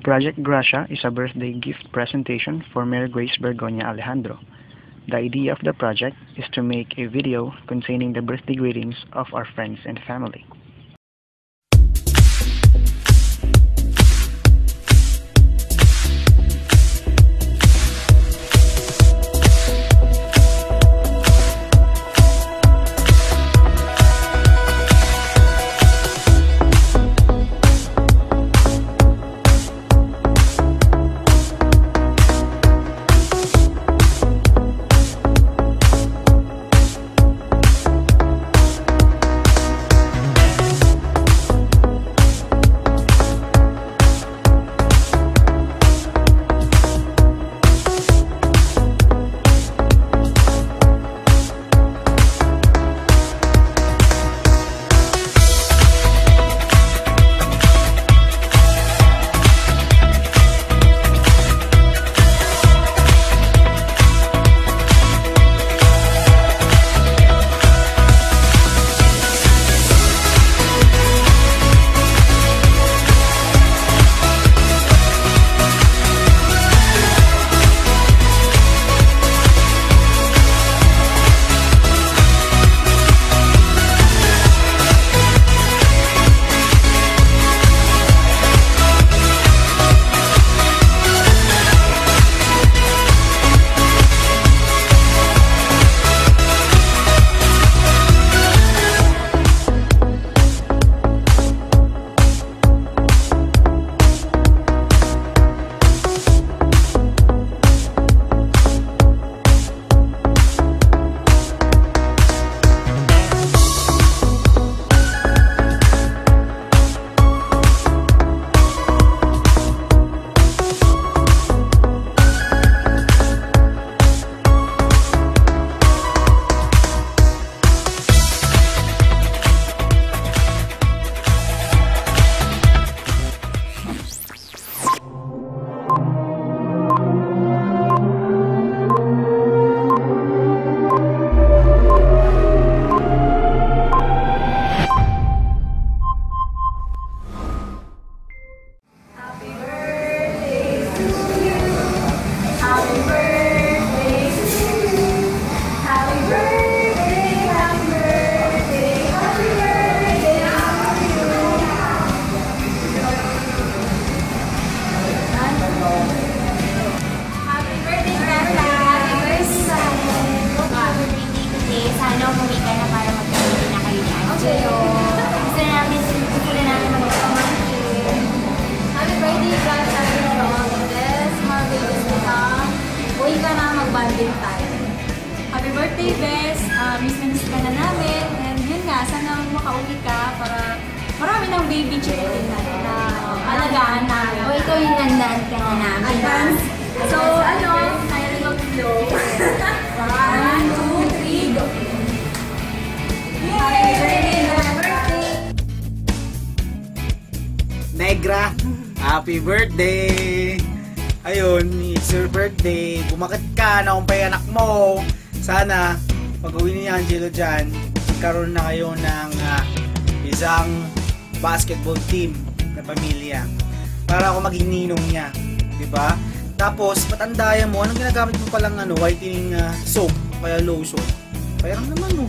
Project Gracia is a birthday gift presentation for Mayor Grace Bergonia Alejandro. The idea of the project is to make a video containing the birthday greetings of our friends and family. Happy birthday, Bes! Miss na miss ka na namin. And yun nga, sana makauwi ka para marami ng baby chicken na alagaan namin. O ikaw yung nandaan ka na namin. Advance. So, kaya rin mag-flow. 1, 2, 3, go! Yay! Happy birthday! Negra, happy birthday! Ayun, it's your birthday. Bumakit ka na kumpay anak mo. Sana, pag-uwi ni Angelo dyan, magkaroon na kayo ng isang basketball team na pamilya. Para ako maging ninong niya. Diba? Tapos, patandayan mo, anong ginagamit mo palang whitening soap, kaya lotion? Parang naman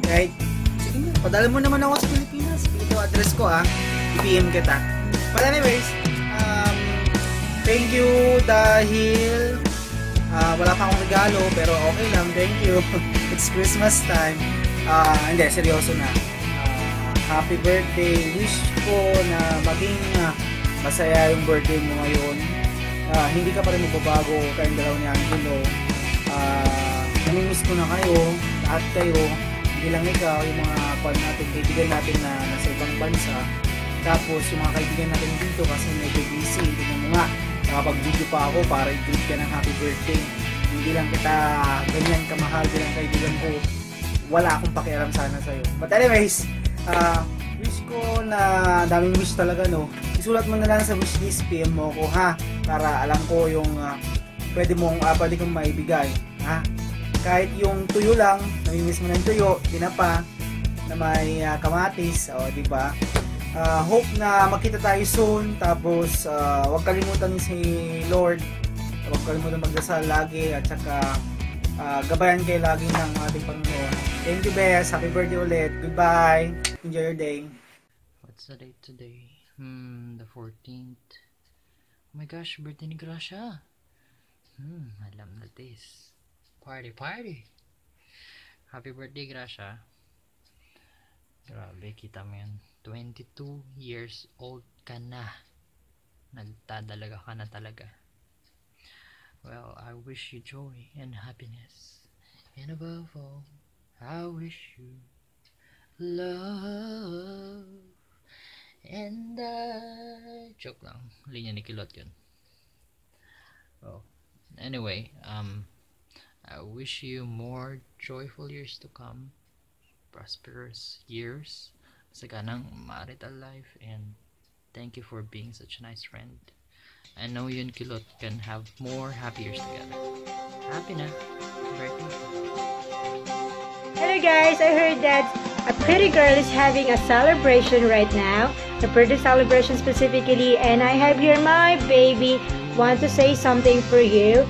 Right? Sige nga, padala mo naman ako sa Pilipinas. Ito address ko i-PM kita. But anyways, thank you dahil wala pa akong regalo pero okay lang, thank you. It's Christmas time. Hindi, seryoso na. Happy birthday. Wish ko na maging masaya yung birthday mo ngayon. Hindi ka pa rin magbabago kayong dalaw ni Angelo. Namimiss ko na kayo, lahat kayo. Hindi lang ikaw, yung mga kaibigan natin na nasa ibang bansa. Tapos yung mga kaibigan natin dito kasi medyo busy. Tingnan mo nga, nakapag-video pa ako para i-greet ka ng happy birthday. Hindi lang kita ganyan kamahal bilang kaibigan ko. Wala akong pakialam sana sa'yo. But anyways, wish ko na daming wish talaga isulat mo na lang sa wishlist, PM mo ko para alam ko yung pwede kong maibigay kahit yung tuyo lang, namimiss mo ng tuyo, tinapa na may kamatis, diba? Hope na magkita tayo soon. Tapos, huwag kalimutan si Lord. Huwag kalimutan magdasal lagi. At saka, gabayan kayo lagi ng ating Panginoon. Thank you, Bes. Happy birthday ulit. Goodbye. Enjoy your day. What's the date today? The 14th. Oh my gosh, birthday ni Gracia. Alam na this. Party, party. Happy birthday, Gracia. Grabe, kita mo yan. 22 years old ka na. Nagtadalaga ka na talaga. Well, I wish you joy and happiness. And above all, I wish you love. And joke lang. Linya ni Kilot yun. Oh. Anyway, I wish you more joyful years to come. Prosperous years. Saganang marital life. And thank you for being such a nice friend. I know you and Kilot can have more happy years together. Happy na. Birthday. Hello guys, I heard that a pretty girl is having a celebration right now. A birthday celebration specifically, and I have here my baby want to say something for you.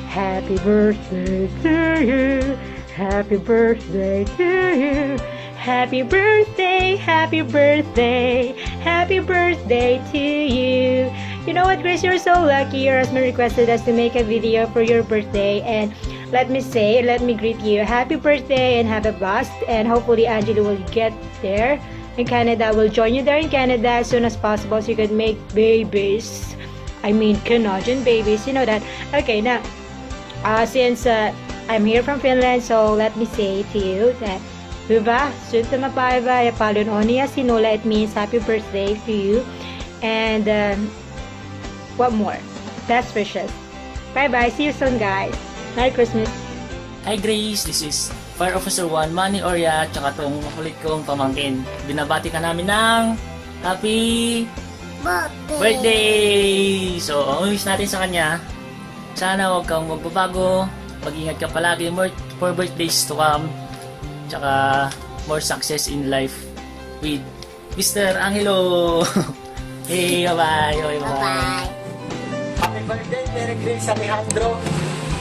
Happy birthday to you. Happy birthday to you. Happy birthday, happy birthday, happy birthday to you. You know what, Grace, you're so lucky. Your husband requested us to make a video for your birthday, and let me greet you. Happy birthday and have a blast, and hopefully Angela will get there in Canada. We'll join you there in Canada as soon as possible so you can make babies. I mean Canadian babies, you know that. Okay, now, since I'm here from Finland, so let me say to you that Hyvä syntymäpäivää ja paljon onnea sinulle. It means happy birthday to you. And what more? Best wishes. Bye bye. See you soon, guys. Merry Christmas. Hi Grace, this is Fire Officer 1 Manny Oria, tsaka tong makulit kong pamangkin. Binabati ka namin ng happy birthday! So, ang wish natin sa kanya, sana huwag kang magbabago, mag-ingat ka palagi, more birthdays to come, tsaka more success in life with Mr. Angelo. Hey, bye-bye. Bye-bye. Happy birthday, Mary Grace Alejandro.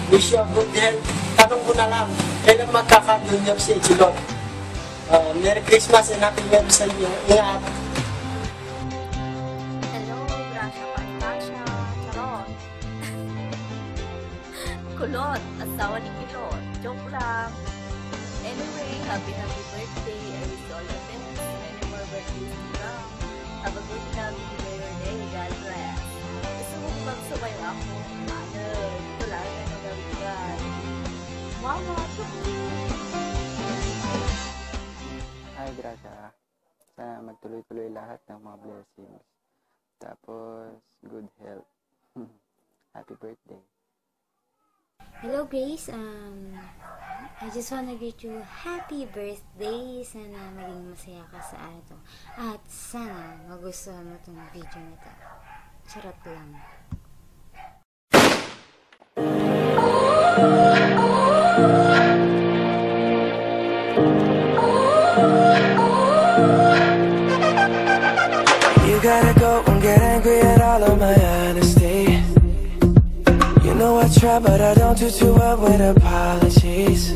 Wish you a good health. Tanong ko na lang, kailan magkaka-junior si Echilon? Merry Christmas and Happy New Year sa inyo. Ingat. Hello, Gracia Pantasya. Charot. Kulot, asawa ni Kilot. Joke lang. Anyway, happy birthday. I wish you all the best. Many more birthdays to come. Have a good time in your day. God bless. Gusto mo magsubayo ako? Ano? Ito lang na nagawigan. Mama, Hi Gracia. Sana magtuloy-tuloy lahat ng mga blessings. Tapos, good health. Happy birthday. Hello Grace, I just wanna greet you happy birthday. Sana maging masaya ka sa araw to. At sana magustuhan mo tong video na to. Charot lang. You gotta go and get angry at all of my honesty. You know I try, but I don't do too well with apologies.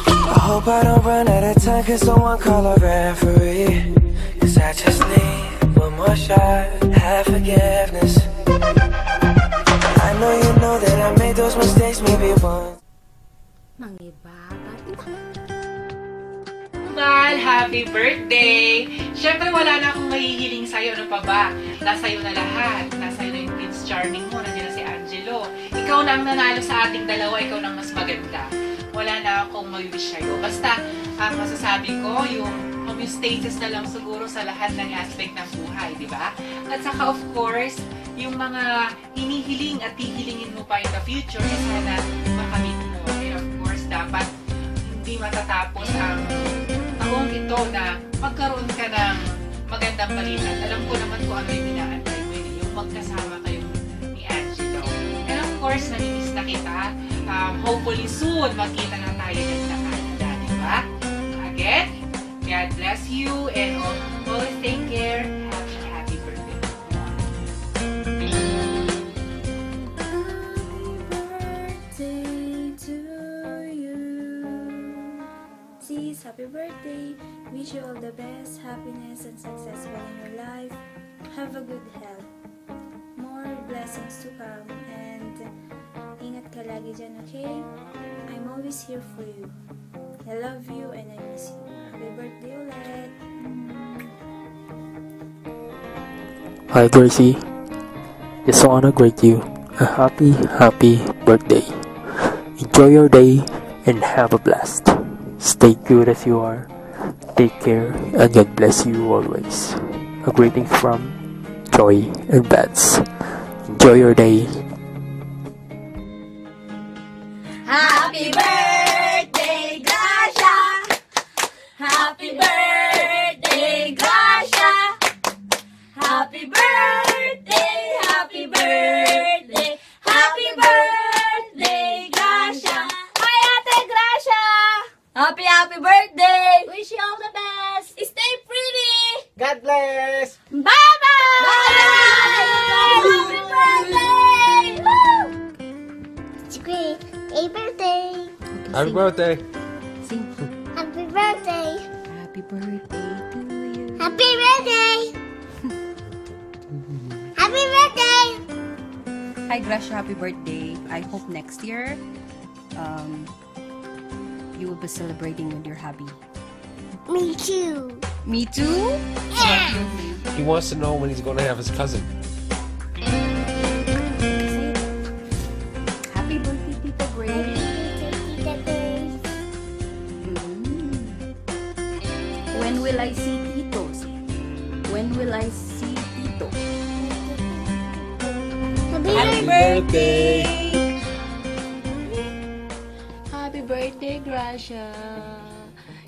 I hope I don't run out of time, cause someone call a referee. Cause I just need one more shot, have forgiveness. I know you know that I made those mistakes maybe once. Mahal, happy birthday! Siyempre wala na akong mahihiling sa'yo. Ano pa ba? Nasa'yo na lahat. Nasa'yo na yung Prince Charming mo. Nandiyan na si Angelo. Ikaw na ang nanalo sa ating dalawa. Ikaw na ang mas maganda. Wala na akong mag-wish sa'yo. Basta, ang masasabi ko, yung homeostasis na lang siguro sa lahat ng aspect ng buhay, di ba? At saka, of course, yung mga hinihiling at hihilingin mo pa in the future, eh sana makamit mo. And of course, dapat hindi matatapos ang taong ito na magkaroon ka ng magandang balita. Alam ko naman kung ano yung inaantay mo, yung magkasama kayo ni Angelo. And of course, namimiss na kita. Hopefully soon, magkita na tayo dyan sa Canada, di ba? Again, God God bless you and always take care. Happy birthday. Sis, happy birthday. Wish you all the best, happiness, and success in your life. Have a good health. More blessings to come. And ingat ka lagi dyan, okay? I'm always here for you. I love you and I miss you. Happy birthday ulit. Hi Gracie, just wanna greet you a happy birthday. Enjoy your day and have a blast. Stay good as you are. Take care and God bless you always. A greetings from Joy and Bats. Enjoy your day. Happy birthday, Gracia! Happy birthday, Gracia! Happy birthday, happy birthday, happy birthday, Gracia! Hi, Ate Gracia! Happy birthday! Wish you all the best! Stay pretty! God bless! Bye-bye! Happy birthday! Woo! It's great. Happy birthday. Happy birthday. Happy birthday. Happy birthday to you. Happy birthday. Happy birthday. Hi Gracia, happy birthday. I hope next year you will be celebrating with your hubby. Me too. Me too? Yeah. He wants to know when he's going to have his cousin. Happy birthday, Tita Grace. When will I see Titos? When will I see Tito? Happy birthday. Happy birthday, Gracia.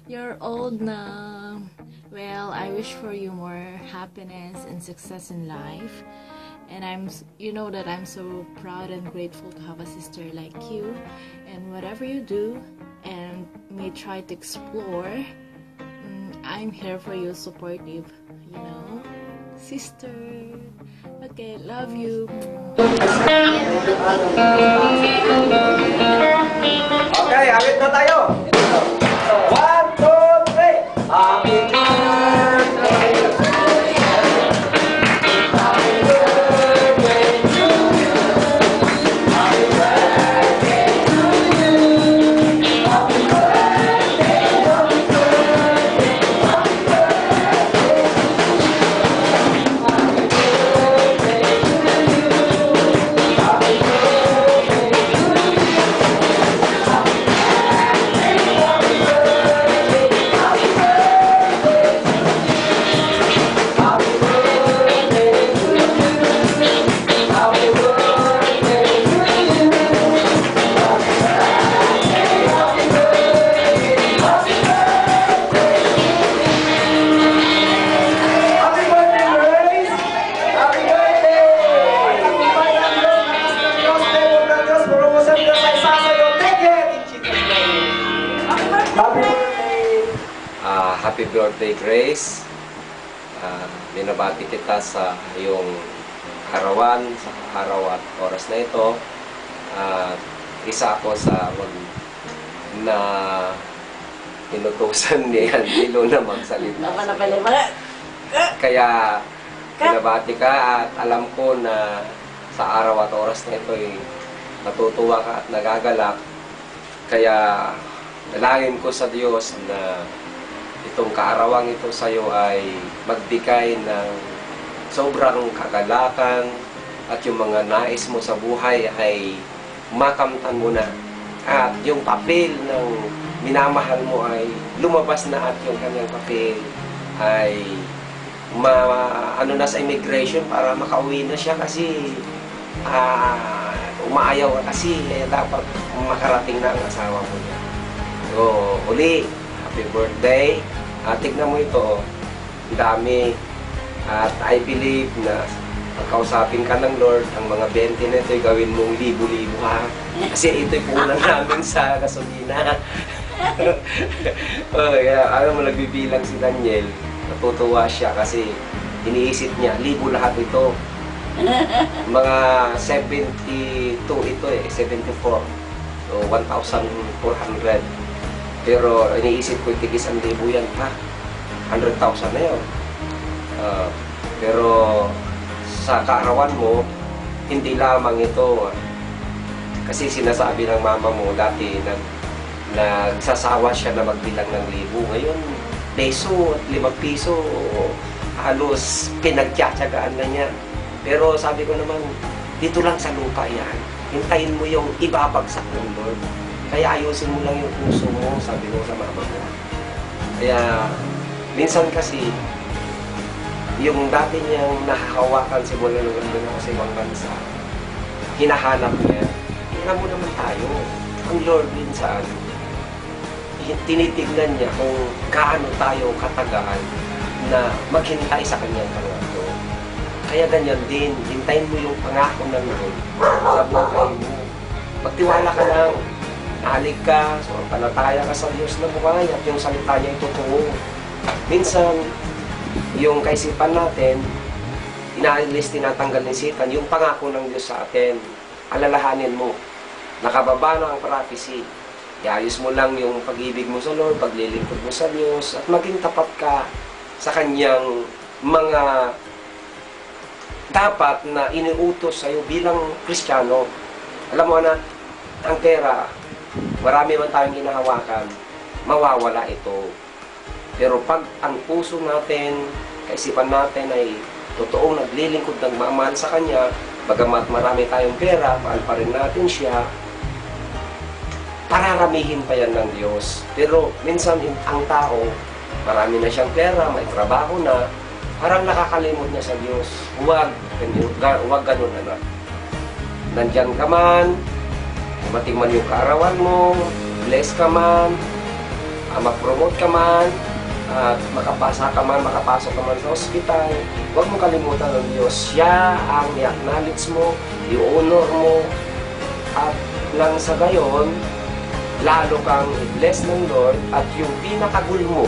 You're old now. Well, I wish for you more happiness and success in life. And you know that I'm so proud and grateful to have a sister like you. And whatever you do and may try to explore, I'm here for you, supportive, you know. Sister. Okay, love you. Okay, awit na tayo. 1, 2, 3. Happy birthday. Happy birthday to you. Happy birthday to you. Happy birthday, happy birthday, happy birthday. Happy birthday to you. Happy birthday to you. Happy birthday, Grace. Binabati kita sa iyong arawan, sa araw at oras na ito. Isa ako sa na inutusan ni Angelo na magsalita. Kaya binabati ka at alam ko na sa araw at oras na ito ay natutuwa ka at nagagalak. Kaya dalangin ko sa Diyos na itong kaarawang ito sa iyo ay magbigay ng sobrang kagalakan at yung mga nais mo sa buhay ay makamtan mo na. At yung papel ng minamahal mo ay lumabas na at yung kanyang papel ay na sa immigration para makauwi na siya kasi umaayaw kasi dapat makarating na ang asawa mo niya. So, uli, happy birthday. Tignan mo ito, dami. At I believe na pagkausapin ka ng Lord, ang mga 20 na ito gawin mong libo-libo ha. Kasi ito'y punan namin sa gasolina. Alam mo, nagbibilang si Daniel. Natutuwa siya kasi iniisip niya, libo lahat ito. Mga 72 ito 74. So, 1,400. Pero iniisip ko, tigis 1,000 yan, ha? 100,000 na yun. Pero sa kaarawan mo, hindi lamang ito. Kasi sinasabi ng mama mo dati nagsasawa siya na magbilang ng libo. Ngayon, peso at 5 piso, halos pinagtsatsagaan na niya. Pero sabi ko naman, dito lang sa lupa yan. Hintayin mo yung ibabagsak ng Lord. Kaya ayusin mo lang yung puso mo, sabi ko sa mama mo. Kaya, minsan kasi, yung dati niyang nahahawakan simula nung nandun ako sa ibang bansa, hinahanap niya, tingnan mo naman tayo. Ang Lord minsan, tinitignan niya kung gaano tayo katagal na maghintay sa kanyang pangako. Kaya ganyan din, hintayin mo yung pangako ng Lord sa buhay mo. Magtiwala ka lang, nahalig ka, palataya ka sa Diyos na buhay at yung salita niya ay totoo. Minsan, yung kaisipan natin, inaalis, tinatanggal ni Satan, yung pangako ng Diyos sa atin, alalahanin mo, nakababa na ang prophecy. Iayos mo lang yung pag-ibig mo sa Lord, paglilingkod mo sa Diyos, at maging tapat ka sa kanyang mga dapat na iniutos sa'yo bilang Kristiyano. Alam mo na, ang pera, marami man tayong ginahawakan, mawawala ito. Pero pag ang puso natin, kaisipan natin ay totoong naglilingkod ng mamahal sa Kanya, bagamat marami tayong pera, mahal pa rin natin siya, pararamihin pa yan ng Diyos. Pero minsan ang tao, marami na siyang pera, may trabaho na, parang nakakalimot niya sa Diyos. Huwag ganun, anak. Nandyan ka man, dumating man yung kaarawan mo, bless ka man, mag-promote ka man, at makapasok ka man sa ospital, huwag mo kalimutan ng Diyos. Siya ang i-acknowledge mo, i-honor mo, at lang sa gayon, lalo kang i-bless ng Lord, at yung pinakagul mo,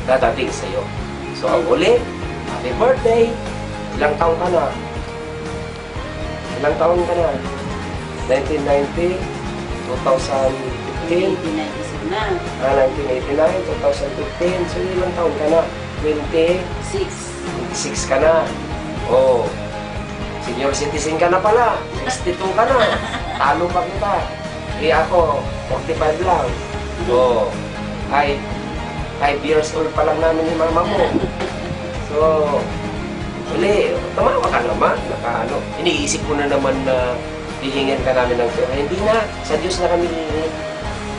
dadating sa iyo. So, ang uli, happy birthday! Ilang taon ka na? Ilang taon ka na? 1990, 2015, 1989, 2015, so ilang taon ka na? 26 ka na. Oh, senior citizen ka na pala. 62 ka na. Talo pa kita. Ako, 45 lang. Oh, ay 5 years old pa lang namin ni mama mo. So, uli, tumawa ka naman. Iniisip ko na naman na hihingin ka namin ng pera. Hindi na, sa Diyos na kami hihingin.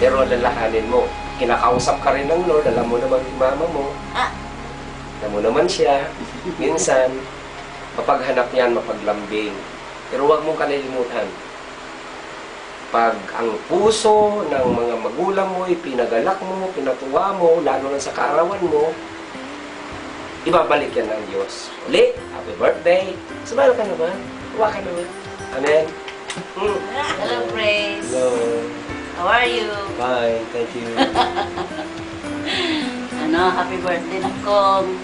Pero lalahanin mo. Kinakausap ka rin ng Lord. Alam mo naman yung mama mo. Alam mo naman siya. Minsan, mapaghanap yan, mapaglambing. Pero huwag mong kalilimutan. Pag ang puso ng mga magulang mo, ipinagalak mo, pinatuwa mo, lalo na sa kaarawan mo, ibabalik yan ng Diyos. Uli, happy birthday! Smile ka naman. Huwa ka naman. Amen? Hello, Praise. Hello. How are you? Fine, thank you. Happy birthday na kong.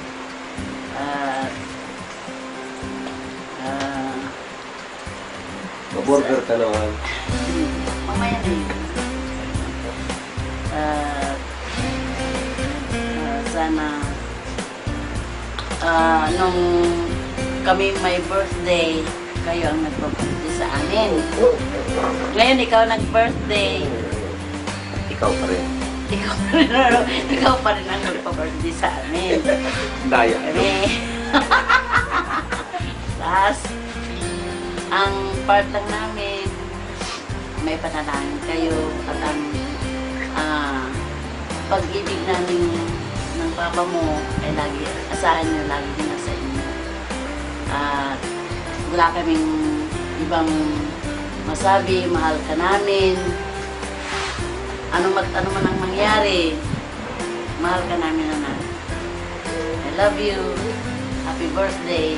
Maburger ka naman. Mamaya na yun. Sana nung kami may birthday, kayo ang nagpa-birthday sa amin. Ngayon, ikaw nag-birthday. Ikaw pa rin. Ikaw pa rin ang nagpa-birthday sa amin. Daya. Tapos, ang part lang namin, may panalangin kayo at ang pag-ibig namin ng papa mo ay lagi, asahan niyo lagi nasa inyo. At wala kaming ibang masabi, mahal ka namin. Ano man ang mangyari, mahal ka namin, anak. I love you. Happy birthday.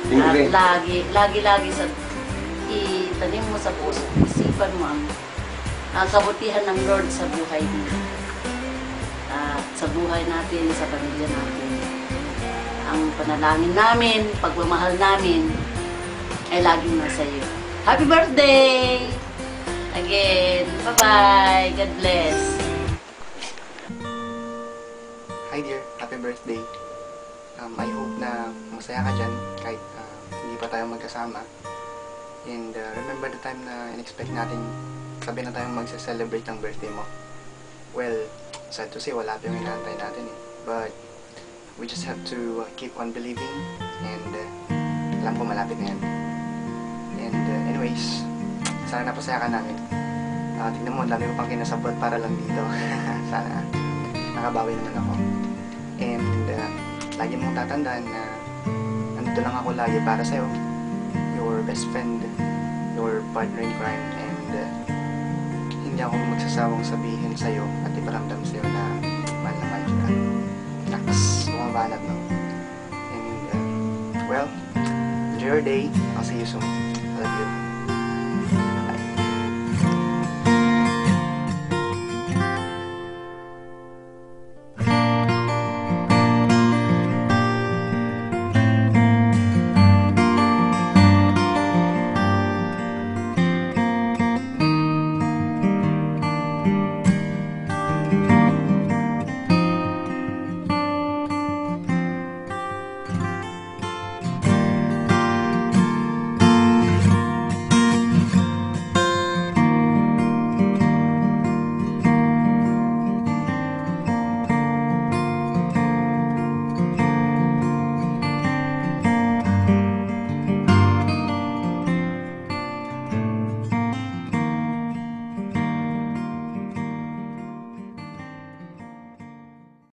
At lagi sa itanim mo sa puso, isipan mo ang ang kabutihan ng Lord sa buhay mo. At sa buhay natin, sa pamilya natin. Ang panalangin namin, pagmamahal namin, ay laging nasa iyo. Happy birthday! Again, bye-bye! God bless! Hi dear, happy birthday. I hope na masaya ka dyan kahit hindi pa tayo magkasama. And remember the time na in-expect natin sabi na tayong magsa-celebrate ng birthday mo. Well, sad to say, wala pa yung inaantay natin eh. But we just have to keep on believing and alam ko malapit na yan. And anyways, sana napasaya ka namin. Tignan mo, dami mo pang kinasabot para lang dito. Sana nakabawi naman ako. And lagi mong tatandaan na nandito lang ako lagi para sa'yo. Your best friend, your partner in crime, and hindi ako magsasawang sabihin sa'yo at iparamdam sa'yo na mahal na mahal kita. Naks, bumabanat no? And well, enjoy your day. I'll see you soon. I love you.